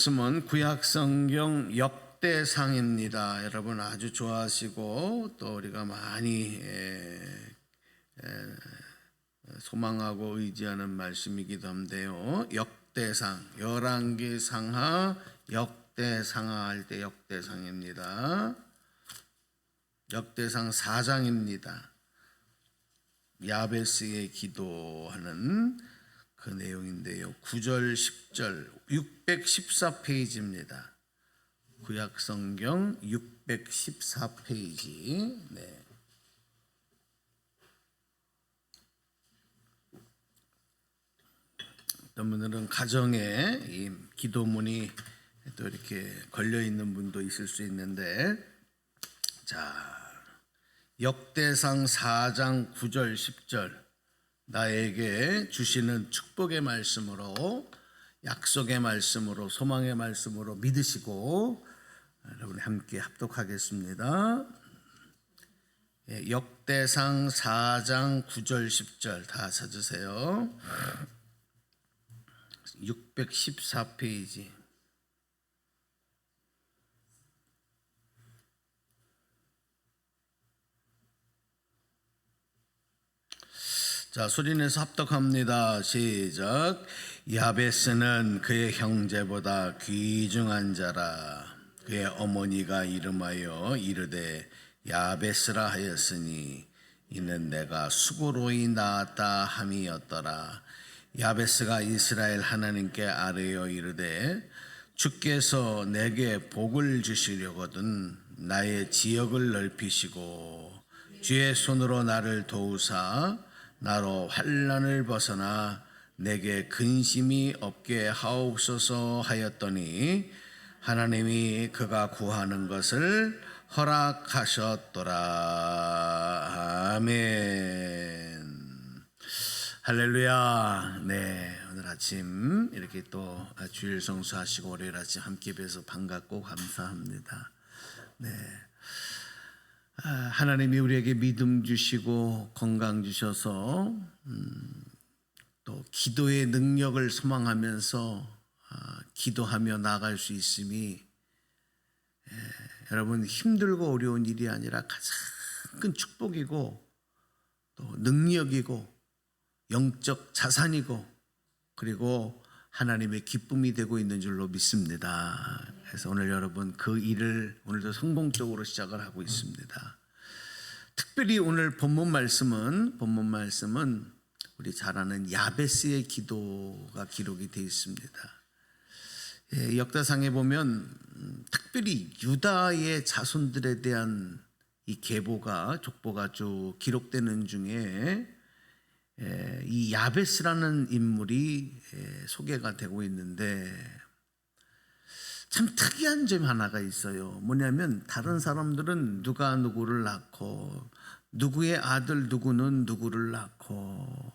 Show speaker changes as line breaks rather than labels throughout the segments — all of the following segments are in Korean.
말씀은 구약성경 역대상입니다. 여러분 아주 좋아하시고 또 우리가 많이 소망하고 의지하는 말씀이기도 한데요. 역대상, 열왕기상하, 역대상하 할 때 역대상입니다. 역대상 4장입니다. 야베스의 기도하는 그 내용인데요. 9절, 10절, 614페이지입니다. 구약성경 614페이지. 네. 어떤 분들은 가정에 이 기도문이 또 이렇게 걸려 있는 분도 있을 수 있는데, 자, 역대상 4장 9절, 10절. 나에게 주시는 축복의 말씀으로, 약속의 말씀으로, 소망의 말씀으로 믿으시고 여러분 함께 합독하겠습니다. 역대상 4장 9절 10절 다 찾으세요. 614페이지. 자, 소리내서 합독합니다. 시작. 야베스는 그의 형제보다 귀중한 자라. 그의 어머니가 이름하여 이르되 야베스라 하였으니 이는 내가 수고로이 낳았다 함이었더라. 야베스가 이스라엘 하나님께 아뢰어 이르되 주께서 내게 복을 주시려거든 나의 지역을 넓히시고 주의 손으로 나를 도우사 나로 환난을 벗어나 내게 근심이 없게 하옵소서 하였더니 하나님이 그가 구하는 것을 허락하셨더라. 아멘. 할렐루야. 네, 오늘 아침 이렇게 또 주일 성수하시고 월요일 아침 함께 뵈서 반갑고 감사합니다. 네. 하나님이 우리에게 믿음 주시고 건강 주셔서 또 기도의 능력을 소망하면서 기도하며 나아갈 수 있음이 여러분 힘들고 어려운 일이 아니라 가장 큰 축복이고 또 능력이고 영적 자산이고 그리고 하나님의 기쁨이 되고 있는 줄로 믿습니다. 그래서 오늘 여러분 그 일을 오늘도 성공적으로 시작을 하고 있습니다. 특별히 오늘 본문 말씀은 우리 잘 아는 야베스의 기도가 기록이 되어 있습니다. 역사상에 보면 특별히 유다의 자손들에 대한 이 족보가 쭉 기록되는 중에 이 야베스라는 인물이 소개가 되고 있는데 참 특이한 점이 하나가 있어요. 뭐냐면 다른 사람들은 누가 누구를 낳고 누구의 아들 누구는 누구를 낳고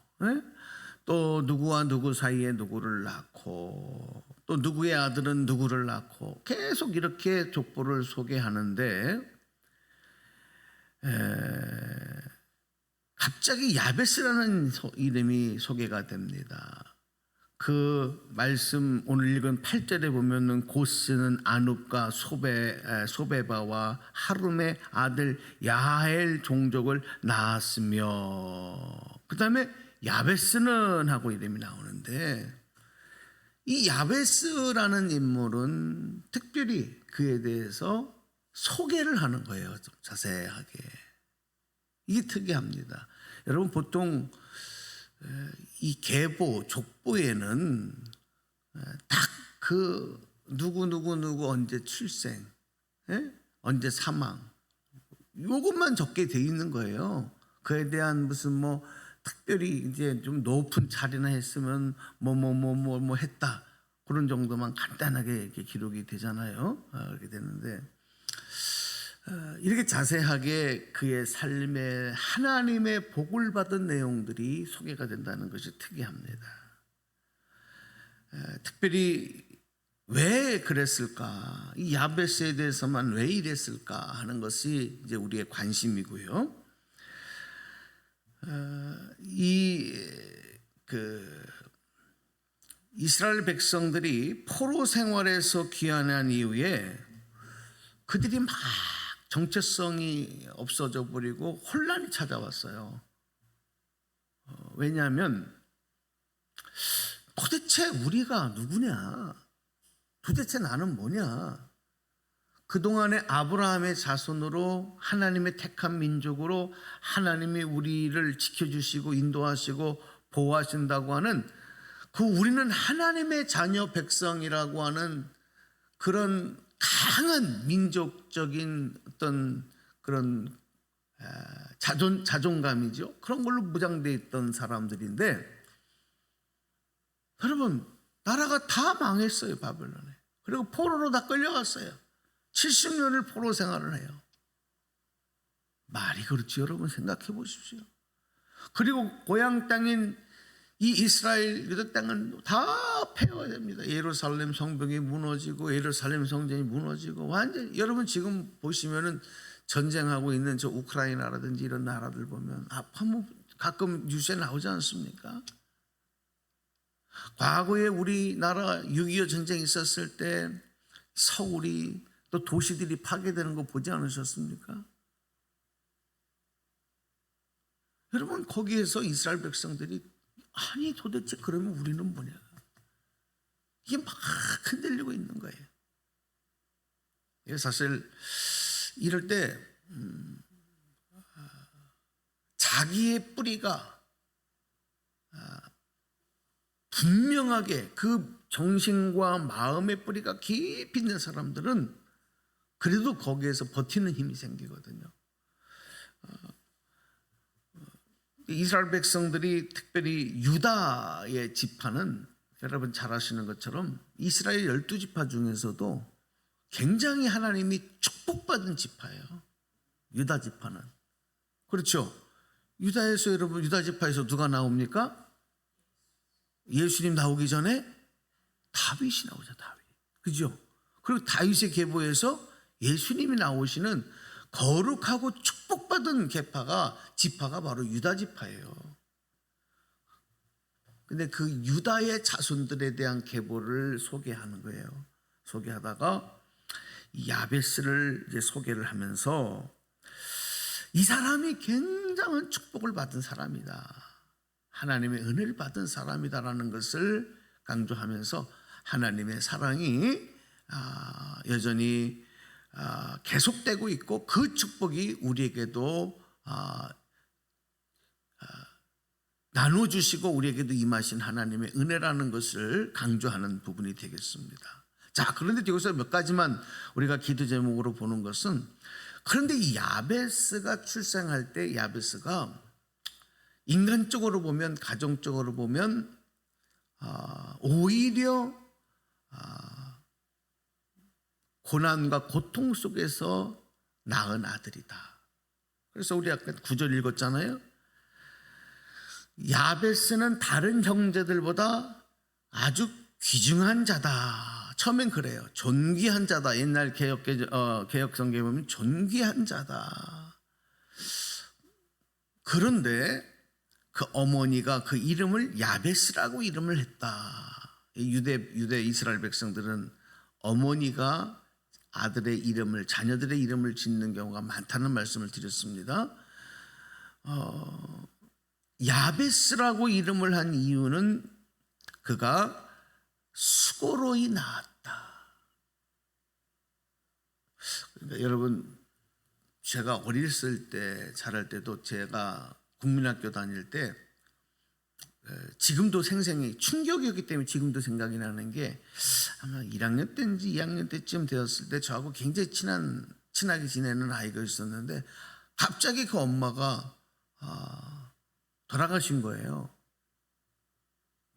또 누구와 누구 사이에 누구를 낳고 또 누구의 아들은 누구를 낳고 계속 이렇게 족보를 소개하는데 갑자기 야베스라는 이름이 소개가 됩니다. 그 말씀 오늘 읽은 8절에 보면은 고스는 아눕과 소베바와 하룸의 아들 야하엘 종족을 낳았으며 그 다음에 야베스는 하고 이름이 나오는데 이 야베스라는 인물은 특별히 그에 대해서 소개를 하는 거예요. 좀 자세하게. 이게 특이합니다. 여러분 보통 이 족보에는 딱 그 누구 언제 출생, 언제 사망 요것만 적게 돼 있는 거예요. 그에 대한 무슨 뭐 특별히 이제 좀 높은 자리나 했으면 뭐 했다 그런 정도만 간단하게 이렇게 기록이 되잖아요. 그렇게 되는데 이렇게 자세하게 그의 삶에 하나님의 복을 받은 내용들이 소개가 된다는 것이 특이합니다. 특별히 왜 그랬을까? 이 야베스에 대해서만 왜 이랬을까 하는 것이 이제 우리의 관심이고요. 이스라엘 백성들이 포로 생활에서 귀환한 이후에 그들이 막 정체성이 없어져 버리고 혼란이 찾아왔어요. 왜냐하면 도대체 우리가 누구냐? 도대체 나는 뭐냐? 그동안에 아브라함의 자손으로 하나님의 택한 민족으로 하나님이 우리를 지켜주시고 인도하시고 보호하신다고 하는 그 우리는 하나님의 자녀 백성이라고 하는 그런 강한 민족적인 어떤 그런 자존감이죠. 그런 걸로 무장되어 있던 사람들인데 여러분 나라가 다 망했어요. 바벨론에. 그리고 포로로 다 끌려갔어요. 70년을 포로 생활을 해요. 말이 그렇지 여러분 생각해 보십시오. 그리고 고향 땅인 이 이스라엘 유다 땅은 다 폐허됩니다. 예루살렘 성벽이 무너지고 예루살렘 성전이 무너지고 완전히 여러분 지금 보시면은 전쟁하고 있는 저 우크라이나라든지 이런 나라들 보면 한번 가끔 뉴스에 나오지 않습니까? 과거에 우리나라 6.25 전쟁이 있었을 때 서울이 또 도시들이 파괴되는 거 보지 않으셨습니까? 여러분 거기에서 이스라엘 백성들이 아니 도대체 그러면 우리는 뭐냐? 이게 막 흔들리고 있는 거예요. 사실 이럴 때 자기의 뿌리가 분명하게 그 정신과 마음의 뿌리가 깊이 있는 사람들은 그래도 거기에서 버티는 힘이 생기거든요. 이스라엘 백성들이 특별히 유다의 지파는 여러분 잘 아시는 것처럼 이스라엘 12지파 중에서도 굉장히 하나님이 축복받은 지파예요. 유다 지파는. 그렇죠. 유다에서 여러분 유다 지파에서 누가 나옵니까? 예수님 나오기 전에 다윗이 나오죠. 다윗. 그죠? 그리고 다윗의 계보에서 예수님이 나오시는 거룩하고 축복받은 지파가 바로 유다 지파예요. 근데 그 유다의 자손들에 대한 계보를 소개하는 거예요. 소개하다가 야베스를 이제 소개를 하면서 이 사람이 굉장한 축복을 받은 사람이다. 하나님의 은혜를 받은 사람이다라는 것을 강조하면서 하나님의 사랑이 여전히 계속되고 있고 그 축복이 우리에게도 나눠주시고 우리에게도 임하신 하나님의 은혜라는 것을 강조하는 부분이 되겠습니다. 자, 그런데 여기서 몇 가지만 우리가 기도 제목으로 보는 것은 그런데 이 야베스가 출생할 때 야베스가 인간적으로 보면 가정적으로 보면 오히려 고난과 고통 속에서 낳은 아들이다. 그래서 우리 아까 9절 읽었잖아요. 야베스는 다른 형제들보다 아주 귀중한 자다. 처음엔 그래요. 존귀한 자다. 옛날 개역 성경에 보면 존귀한 자다. 그런데 그 어머니가 그 이름을 야베스라고 이름을 했다. 유대 이스라엘 백성들은 어머니가 아들의 이름을 자녀들의 이름을 짓는 경우가 많다는 말씀을 드렸습니다. 야베스라고 이름을 한 이유는 그가 수고로이 낳았다. 그러니까 여러분 제가 어렸을 때 자랄 때도 제가 국민학교 다닐 때 지금도 생생히 충격이었기 때문에 지금도 생각이 나는 게 아마 1학년 때인지 2학년 때쯤 되었을 때 저하고 굉장히 친하게 지내는 아이가 있었는데 갑자기 그 엄마가 돌아가신 거예요.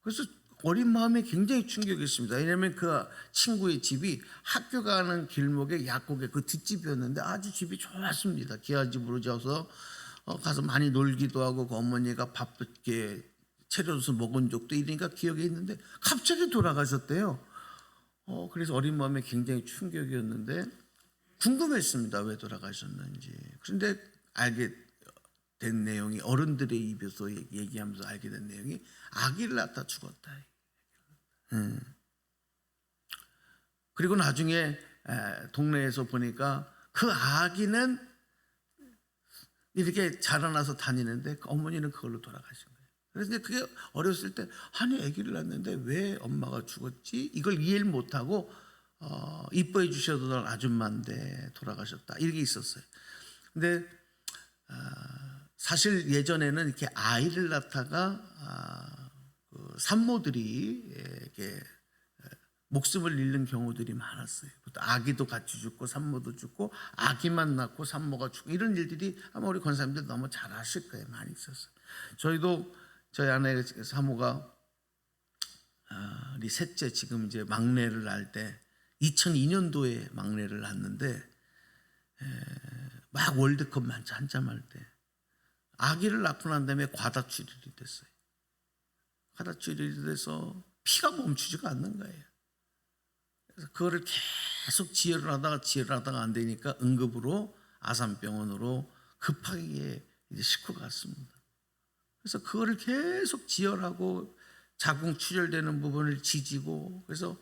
그래서 어린 마음에 굉장히 충격이었습니다. 왜냐하면 그 친구의 집이 학교 가는 길목에 약국에 그 뒷집이었는데 아주 집이 좋았습니다. 기와집으로 져서 가서 많이 놀기도 하고 그 어머니가 밥도 이렇게 차려줘서 먹은 적도 이러니까 기억에 있는데 갑자기 돌아가셨대요. 그래서 어린 마음에 굉장히 충격이었는데 궁금했습니다. 왜 돌아가셨는지. 그런데 알게 된 내용이 어른들의 입에서 얘기하면서 알게 된 내용이 아기를 낳다 죽었다. 그리고 나중에 동네에서 보니까 그 아기는 이렇게 자라나서 다니는데 그 어머니는 그걸로 돌아가신 거예요. 그래서 이제 그게 어렸을 때 아니 아기를 낳는데 왜 엄마가 죽었지? 이걸 이해를 못하고 이뻐해 주셔던 아줌마인데 돌아가셨다 이렇게 있었어요. 근데 사실 예전에는 이렇게 아이를 낳다가 그 산모들이 이렇게 목숨을 잃는 경우들이 많았어요. 아기도 같이 죽고 산모도 죽고 아기만 낳고 산모가 죽고 이런 일들이 아마 우리 권사님들 너무 잘 아실 거예요. 많이 있었어요. 저희도 저희 아내 사모가 우리 셋째 지금 이제 막내를 낳을 때 2002년도에 막내를 낳았는데 막 월드컵 한참 할 때 아기를 낳고 난 다음에 과다출혈이 됐어요. 과다출혈이 돼서 피가 멈추지가 않는 거예요. 그래서 그거를 계속 지혈을 하다가 안 되니까 응급으로 아산병원으로 급하게 이제 싣고 갔습니다. 그래서 그거를 계속 지혈하고 자궁 출혈되는 부분을 지지고 그래서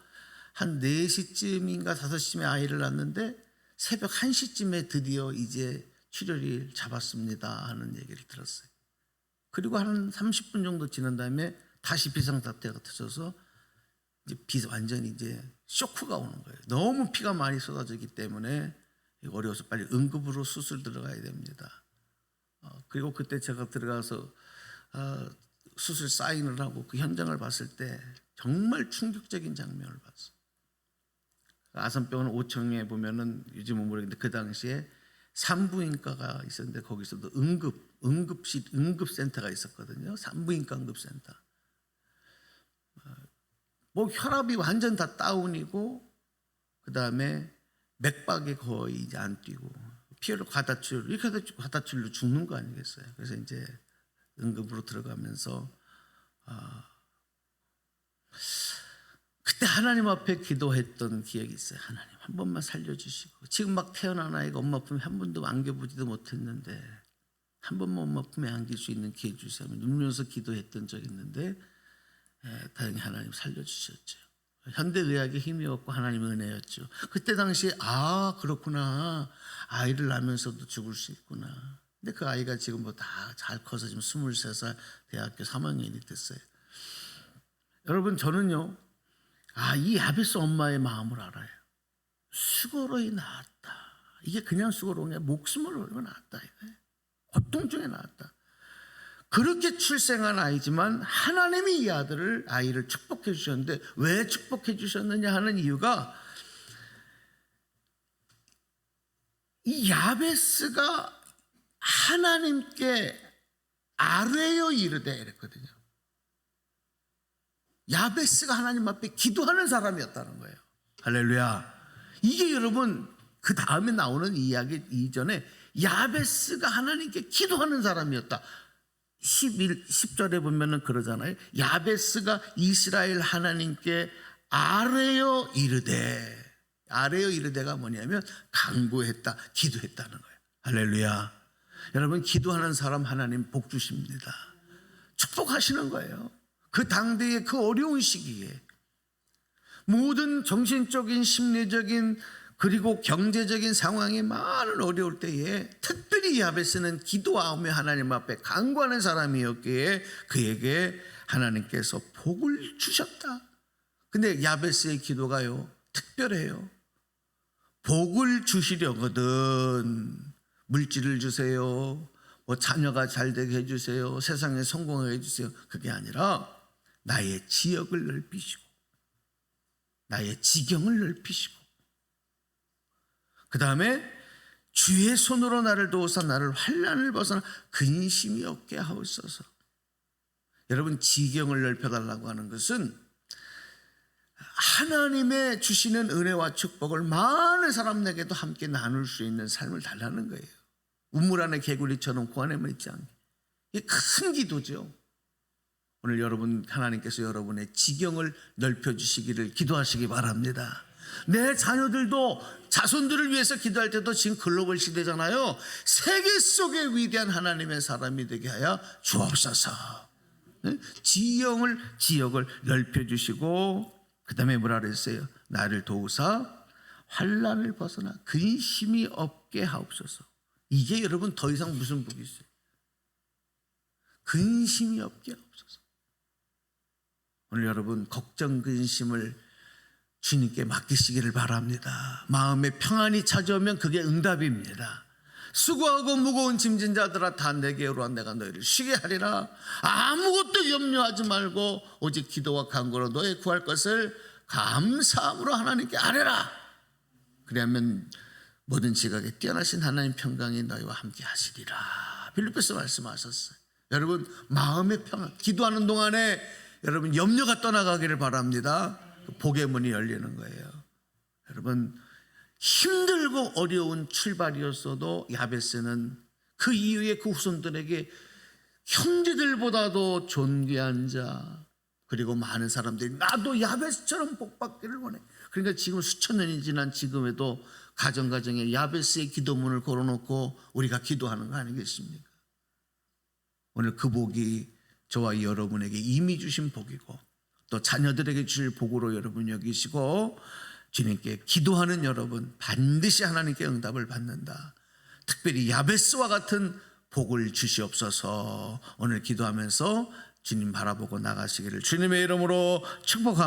한 4시쯤인가 5시쯤에 아이를 낳았는데 새벽 1시쯤에 드디어 이제 출혈이 잡았습니다 하는 얘기를 들었어요. 그리고 한 30분 정도 지난 다음에 다시 비상사태가 터져서 이제 완전히 이제 쇼크가 오는 거예요. 너무 피가 많이 쏟아지기 때문에 어려워서 빨리 응급으로 수술 들어가야 됩니다. 그리고 그때 제가 들어가서 수술 사인을 하고 그 현장을 봤을 때 정말 충격적인 장면을 봤어요. 아산병원 5층에 보면은 요즘은 모르겠는데 그 당시에 산부인과가 있었는데 거기서도 응급센터가 있었거든요. 산부인과 응급센터. 뭐 혈압이 완전 다 다운이고 그 다음에 맥박이 거의 이제 안 뛰고 피해를 과다출 이렇게 해서 과다출로 죽는 거 아니겠어요? 그래서 이제 응급으로 들어가면서 그때 하나님 앞에 기도했던 기억이 있어요. 하나님 한 번만 살려주시고 지금 막 태어난 아이가 엄마 품에 한 번도 안겨보지도 못했는데 한 번만 엄마 품에 안길 수 있는 기회 주세요. 울면서 기도했던 적이 있는데 다행히 하나님 살려주셨죠. 현대의학의 힘이 없고 하나님의 은혜였죠. 그때 당시에 그렇구나. 아이를 낳으면서도 죽을 수 있구나. 근데 그 아이가 지금 뭐 다 잘 커서 지금 23살 대학교 3학년이 됐어요. 여러분 저는요. 이 야베스 엄마의 마음을 알아요. 수고로이 낳았다. 이게 그냥 수고로운 게 목숨을 걸고 낳았다. 고통 중에 낳았다. 그렇게 출생한 아이지만 하나님이 이 아이를 축복해 주셨는데 왜 축복해 주셨느냐 하는 이유가 이 야베스가 하나님께 아뢰어 이르되 이랬거든요. 야베스가 하나님 앞에 기도하는 사람이었다는 거예요. 할렐루야. 이게 여러분 그 다음에 나오는 이야기 이전에 야베스가 하나님께 기도하는 사람이었다. 10절에 보면은 그러잖아요. 야베스가 이스라엘 하나님께 아뢰어 이르되가 뭐냐면 간구했다, 기도했다는 거예요. 할렐루야. 여러분 기도하는 사람 하나님 복 주십니다. 축복하시는 거예요. 그 당대의 그 어려운 시기에 모든 정신적인 심리적인 그리고 경제적인 상황이 많은 어려울 때에 특별히 야베스는 기도하며 하나님 앞에 간구하는 사람이었기에 그에게 하나님께서 복을 주셨다. 근데 야베스의 기도가요 특별해요. 복을 주시려거든 물질을 주세요, 뭐 자녀가 잘 되게 해주세요, 세상에 성공하게 해주세요. 그게 아니라 나의 지역을 넓히시고 나의 지경을 넓히시고 그 다음에 주의 손으로 나를 도우사 나를 환난을 벗어나 근심이 없게 하옵소서. 여러분 지경을 넓혀달라고 하는 것은 하나님의 주시는 은혜와 축복을 많은 사람에게도 함께 나눌 수 있는 삶을 달라는 거예요. 우물 안에 개구리처럼 고 안에만 있지 않게. 이게 큰 기도죠. 오늘 여러분 하나님께서 여러분의 지경을 넓혀주시기를 기도하시기 바랍니다. 내 자녀들도 자손들을 위해서 기도할 때도 지금 글로벌 시대잖아요. 세계 속에 위대한 하나님의 사람이 되게 하여 주옵소서. 지역을 넓혀주시고 그 다음에 뭐라 그랬어요? 나를 도우사 환난을 벗어나 근심이 없게 하옵소서. 이게 여러분 더 이상 무슨 복이 있어요? 근심이 없게 하옵소서. 오늘 여러분 걱정 근심을 주님께 맡기시기를 바랍니다. 마음에 평안이 찾아오면 그게 응답입니다. 수고하고 무거운 짐진 자들아 다 내게로 와 내가 너희를 쉬게 하리라. 아무것도 염려하지 말고 오직 기도와 간구로 너의 구할 것을 감사함으로 하나님께 아뢰라. 그러면 모든 지각에 뛰어나신 하나님 평강이 너희와 함께 하시리라. 빌립보서 말씀하셨어요. 여러분 마음의 평안, 기도하는 동안에 여러분 염려가 떠나가기를 바랍니다. 복의 문이 열리는 거예요. 여러분 힘들고 어려운 출발이었어도 야베스는 그 이후에 그 후손들에게 형제들보다도 존귀한 자, 그리고 많은 사람들이 나도 야베스처럼 복받기를 원해. 그러니까 지금 수천 년이 지난 지금에도 가정가정에 야베스의 기도문을 걸어놓고 우리가 기도하는 거 아니겠습니까? 오늘 그 복이 저와 여러분에게 이미 주신 복이고 또 자녀들에게 주실 복으로 여러분 여기시고, 주님께 기도하는 여러분 반드시 하나님께 응답을 받는다. 특별히 야베스와 같은 복을 주시옵소서. 오늘 기도하면서 주님 바라보고 나가시기를 주님의 이름으로 축복합니다.